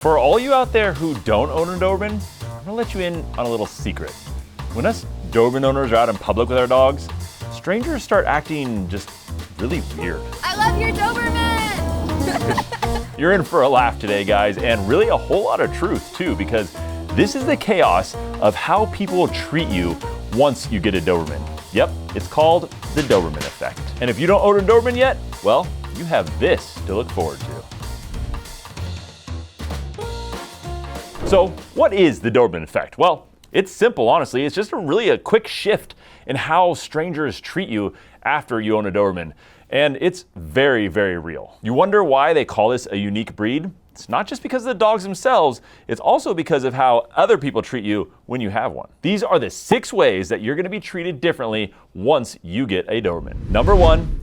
For all you out there who don't own a Doberman, I'm gonna let you in on a little secret. When us Doberman owners are out in public with our dogs, strangers start acting just really weird. I love your Doberman! You're in for a laugh today, guys, and really a whole lot of truth too, because this is the chaos of how people will treat you once you get a Doberman. Yep, it's called the Doberman effect. And if you don't own a Doberman yet, well, you have this to look forward to. So what is the Doberman effect? Well, it's simple, honestly. It's just a quick shift in how strangers treat you after you own a Doberman. And it's very, very real. You wonder why they call this a unique breed? It's not just because of the dogs themselves, it's also because of how other people treat you when you have one. These are the 6 ways that you're gonna be treated differently once you get a Doberman. Number 1,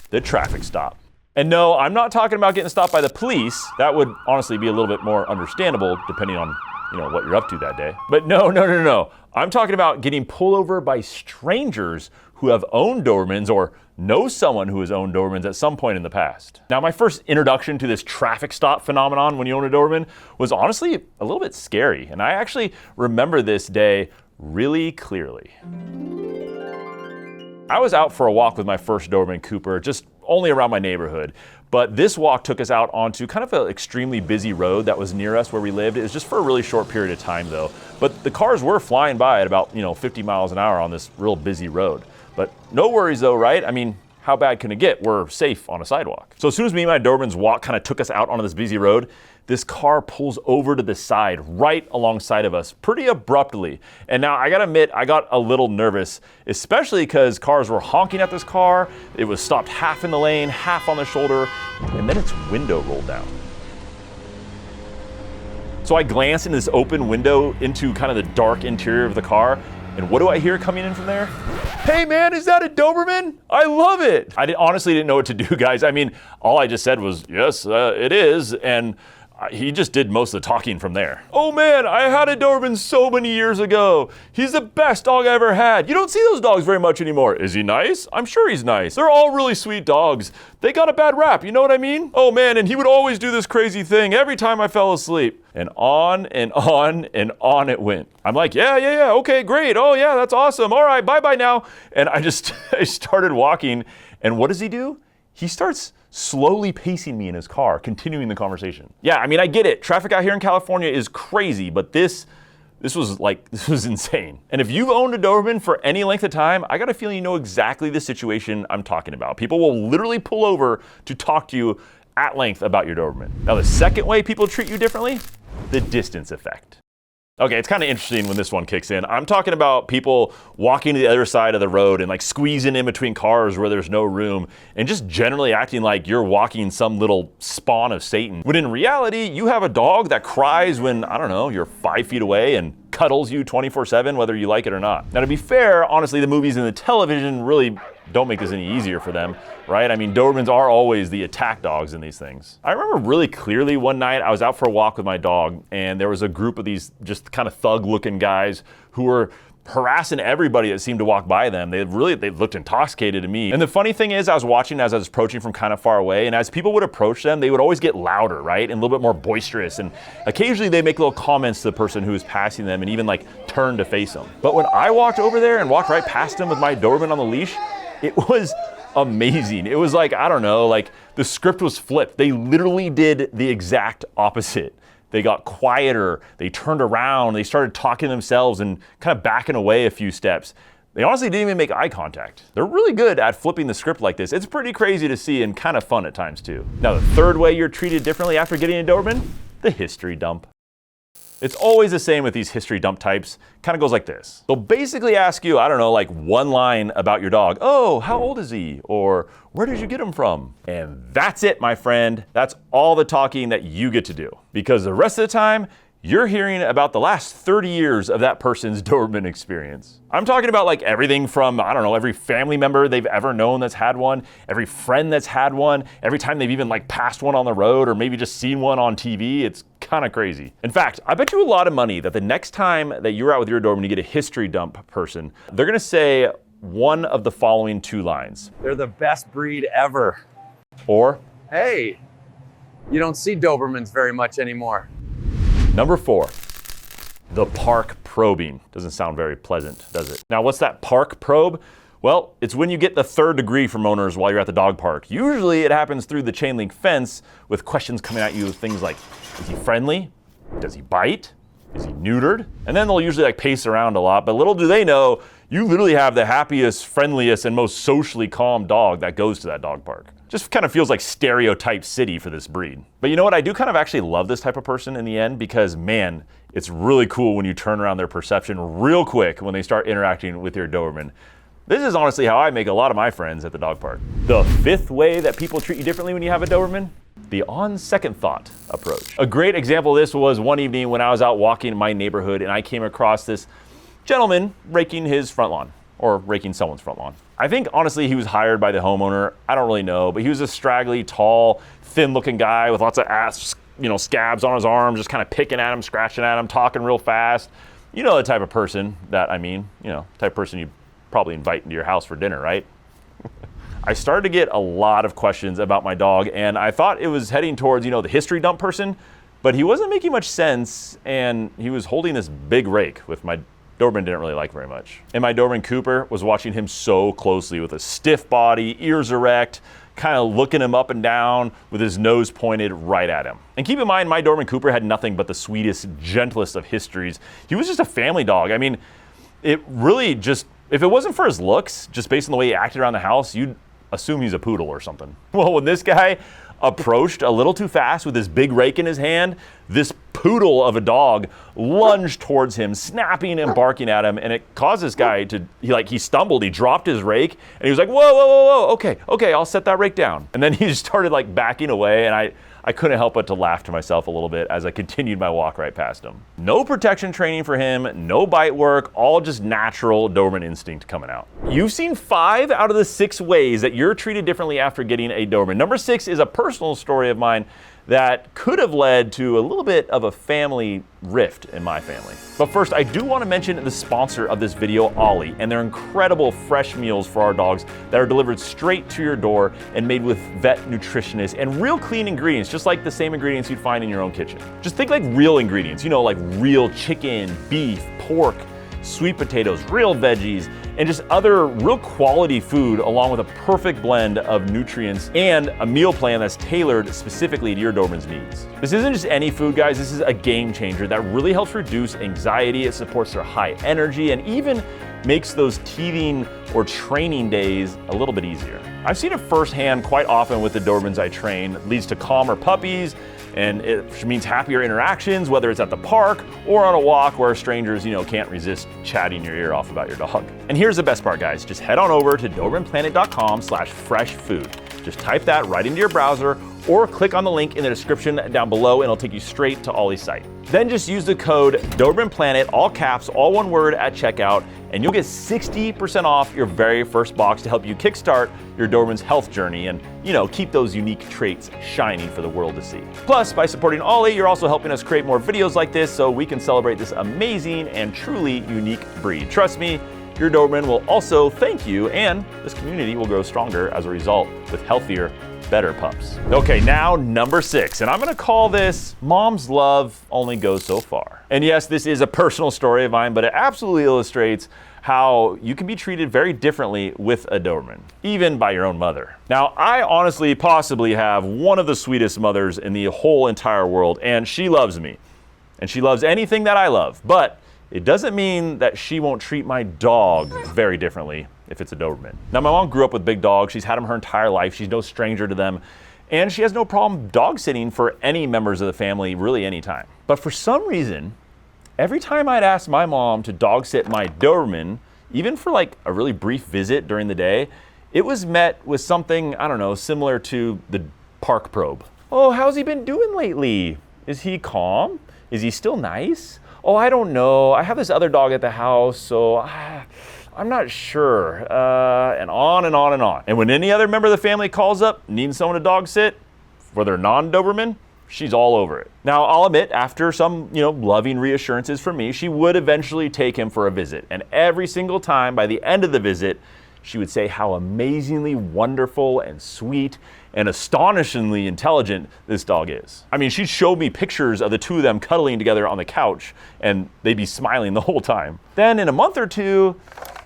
the traffic stop. And no, I'm not talking about getting stopped by the police. That would honestly be a little bit more understandable depending on, what you're up to that day. But no. I'm talking about getting pulled over by strangers who have owned Dobermans or know someone who has owned Dobermans at some point in the past. Now, my first introduction to this traffic stop phenomenon when you own a Doberman was honestly a little bit scary. And I actually remember this day really clearly. I was out for a walk with my first Doberman Cooper, just only around my neighborhood. But this walk took us out onto kind of an extremely busy road that was near us where we lived. It was just for a really short period of time though. But the cars were flying by at about 50 miles an hour on this real busy road. But no worries though, right? I mean, how bad can it get? We're safe on a sidewalk. So as soon as me and my Doberman's walk kind of took us out onto this busy road, this car pulls over to the side, right alongside of us, pretty abruptly. And now I gotta admit, I got a little nervous, especially because cars were honking at this car. It was stopped half in the lane, half on the shoulder, and then its window rolled down. So I glanced into this open window into kind of the dark interior of the car, and what do I hear coming in from there? Hey man, is that a Doberman? I love it. I honestly didn't know what to do, guys. I mean, all I just said was, yes, it is, and he just did most of the talking from there. Oh man, I had a Doberman so many years ago. He's the best dog I ever had. You don't see those dogs very much anymore. Is he nice? I'm sure he's nice. They're all really sweet dogs. They got a bad rap, you know what I mean? Oh man, and he would always do this crazy thing every time I fell asleep. And on and on and on it went. I'm like, yeah, okay, great. Oh yeah, that's awesome. All right, bye-bye now. And I started walking, and what does he do? He starts slowly pacing me in his car, continuing the conversation. Yeah, I mean, I get it. Traffic out here in California is crazy, but this was insane. And if you've owned a Doberman for any length of time, I got a feeling you know exactly the situation I'm talking about. People will literally pull over to talk to you at length about your Doberman. Now, the second way people treat you differently, the distance effect. Okay, it's kind of interesting when this one kicks in. I'm talking about people walking to the other side of the road and like squeezing in between cars where there's no room and just generally acting like you're walking some little spawn of Satan. When in reality, you have a dog that cries when, I don't know, you're 5 feet away and cuddles you 24/7, whether you like it or not. Now, to be fair, honestly, the movies and the television really don't make this any easier for them, right? I mean, Dobermans are always the attack dogs in these things. I remember really clearly one night I was out for a walk with my dog and there was a group of these just kind of thug looking guys who were harassing everybody that seemed to walk by them. They looked intoxicated to me. And the funny thing is, I was watching as I was approaching from kind of far away, and as people would approach them, they would always get louder, right? And a little bit more boisterous. And occasionally they make little comments to the person who was passing them and even like turn to face them. But when I walked over there and walked right past them with my Doberman on the leash, it was amazing. It was like, I don't know, like the script was flipped. They literally did the exact opposite. They got quieter, they turned around, they started talking to themselves and kind of backing away a few steps. They honestly didn't even make eye contact. They're really good at flipping the script like this. It's pretty crazy to see and kind of fun at times too. Now, the third way you're treated differently after getting a Doberman, the history dump. It's always the same with these history dump types. Kind of goes like this. They'll basically ask you, I don't know, like one line about your dog. Oh, how old is he? Or where did you get him from? And that's it, my friend. That's all the talking that you get to do. Because the rest of the time, you're hearing about the last 30 years of that person's Doberman experience. I'm talking about like everything from, I don't know, every family member they've ever known that's had one, every friend that's had one, every time they've even like passed one on the road or maybe just seen one on TV. It's kind of crazy. In fact, I bet you a lot of money that the next time that you're out with your Doberman, you get a history dump person, they're gonna say one of the following 2 lines. They're the best breed ever. Or, hey, You don't see Dobermans very much anymore. Number 4, the park probing. Doesn't sound very pleasant, does it? Now, what's that park probe? Well, it's when you get the 3rd degree from owners while you're at the dog park. Usually it happens through the chain link fence with questions coming at you with things like, is he friendly? Does he bite? Is he neutered? And then they'll usually like pace around a lot, but little do they know, you literally have the happiest, friendliest, and most socially calm dog that goes to that dog park. Just kind of feels like stereotype city for this breed. But you know what? I do kind of actually love this type of person in the end because, man, it's really cool when you turn around their perception real quick when they start interacting with your Doberman. This is honestly how I make a lot of my friends at the dog park. The 5th way that people treat you differently when you have a Doberman? The on second thought approach. A great example of this was one evening when I was out walking in my neighborhood and I came across this gentleman raking his front lawn, or raking someone's front lawn. I think honestly he was hired by the homeowner. I don't really know, but he was a straggly, tall, thin-looking guy with lots of scabs on his arms, just kind of picking at him, scratching at him, talking real fast. You know the type of person that I mean, type of person you probably invite into your house for dinner, right? I started to get a lot of questions about my dog, and I thought it was heading towards, the history dump person, but he wasn't making much sense, and he was holding this big rake, with my Doberman didn't really like very much. And my Doberman Cooper was watching him so closely with a stiff body, ears erect, kind of looking him up and down with his nose pointed right at him. And keep in mind, my Doberman Cooper had nothing but the sweetest, gentlest of histories. He was just a family dog. I mean, it really just, if it wasn't for his looks, just based on the way he acted around the house, you'd assume he's a poodle or something. Well, when this guy approached a little too fast with his big rake in his hand, this poodle of a dog lunged towards him, snapping and barking at him, and it caused this guy to, he stumbled, he dropped his rake, and he was like, whoa, okay, I'll set that rake down. And then he just started backing away, and I couldn't help but to laugh to myself a little bit as I continued my walk right past him. No protection training for him, no bite work, all just natural Doberman instinct coming out. You've seen 5 out of the 6 ways that you're treated differently after getting a Doberman. Number 6 is a personal story of mine that could have led to a little bit of a family rift in my family. But first, I do want to mention the sponsor of this video, Ollie, and their incredible fresh meals for our dogs that are delivered straight to your door and made with vet nutritionists and real clean ingredients, just like the same ingredients you'd find in your own kitchen. Just think like real ingredients, like real chicken, beef, pork, sweet potatoes, real veggies, and just other real quality food along with a perfect blend of nutrients and a meal plan that's tailored specifically to your Doberman's needs. This isn't just any food, guys. This is a game changer that really helps reduce anxiety. It supports their high energy and even makes those teething or training days a little bit easier. I've seen it firsthand quite often with the Dobermans I train. It leads to calmer puppies, and it means happier interactions, whether it's at the park or on a walk where strangers, can't resist chatting your ear off about your dog. And here's the best part, guys. Just head on over to DobermanPlanet.com/freshfood. Just type that right into your browser or click on the link in the description down below and it'll take you straight to Ollie's site. Then just use the code DobermanPlanet, all caps, all one word at checkout, and you'll get 60% off your very first box to help you kickstart your Doberman's health journey and, keep those unique traits shining for the world to see. Plus, by supporting Ollie, you're also helping us create more videos like this so we can celebrate this amazing and truly unique breed. Trust me, your Doberman will also thank you, and this community will grow stronger as a result with healthier, better pups. Okay, now number 6, and I'm gonna call this Mom's Love Only Goes So Far. And yes, this is a personal story of mine, but it absolutely illustrates how you can be treated very differently with a Doberman, even by your own mother. Now, I honestly possibly have one of the sweetest mothers in the whole entire world, and she loves me. And she loves anything that I love, but it doesn't mean that she won't treat my dog very differently if it's a Doberman. Now, my mom grew up with big dogs. She's had them her entire life. She's no stranger to them. And she has no problem dog sitting for any members of the family, really anytime. But for some reason, every time I'd ask my mom to dog sit my Doberman, even for a really brief visit during the day, it was met with something, I don't know, similar to the park probe. Oh, how's he been doing lately? Is he calm? Is he still nice? Oh, I don't know. I have this other dog at the house, so I'm not sure. And on and on and on. And when any other member of the family calls up, needing someone to dog sit, whether non-Doberman, she's all over it. Now, I'll admit, after some, loving reassurances from me, she would eventually take him for a visit. And every single time, by the end of the visit, she would say how amazingly wonderful and sweet and astonishingly intelligent this dog is. I mean, she showed me pictures of the two of them cuddling together on the couch, and they'd be smiling the whole time. Then in a month or two,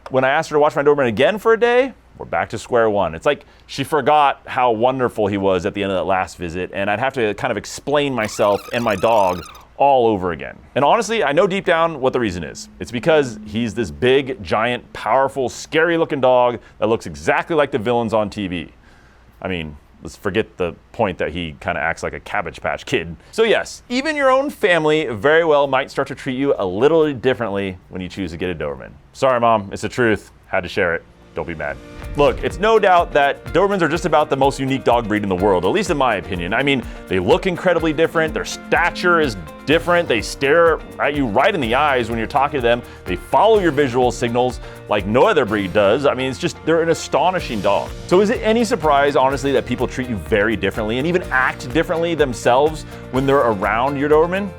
when I asked her to watch my Doberman again for a day, we're back to square one. It's like she forgot how wonderful he was at the end of that last visit, and I'd have to kind of explain myself and my dog all over again. And honestly, I know deep down what the reason is. It's because he's this big, giant, powerful, scary looking dog that looks exactly like the villains on TV. I mean, let's forget the point that he kind of acts like a Cabbage Patch Kid. So yes, even your own family very well might start to treat you a little differently when you choose to get a Doberman. Sorry, Mom, it's the truth. Had to share it. Don't be mad. Look, it's no doubt that Dobermans are just about the most unique dog breed in the world, at least in my opinion. I mean, they look incredibly different, their stature is different, they stare at you right in the eyes when you're talking to them, they follow your visual signals like no other breed does. I mean, they're an astonishing dog. So is it any surprise, honestly, that people treat you very differently and even act differently themselves when they're around your Doberman?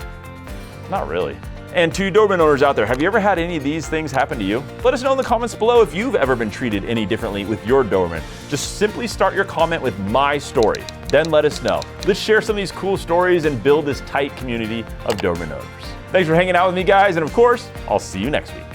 Not really. And to Doberman owners out there, have you ever had any of these things happen to you? Let us know in the comments below if you've ever been treated any differently with your Doberman. Just simply start your comment with my story. Then let us know. Let's share some of these cool stories and build this tight community of Doberman owners. Thanks for hanging out with me, guys, and of course, I'll see you next week.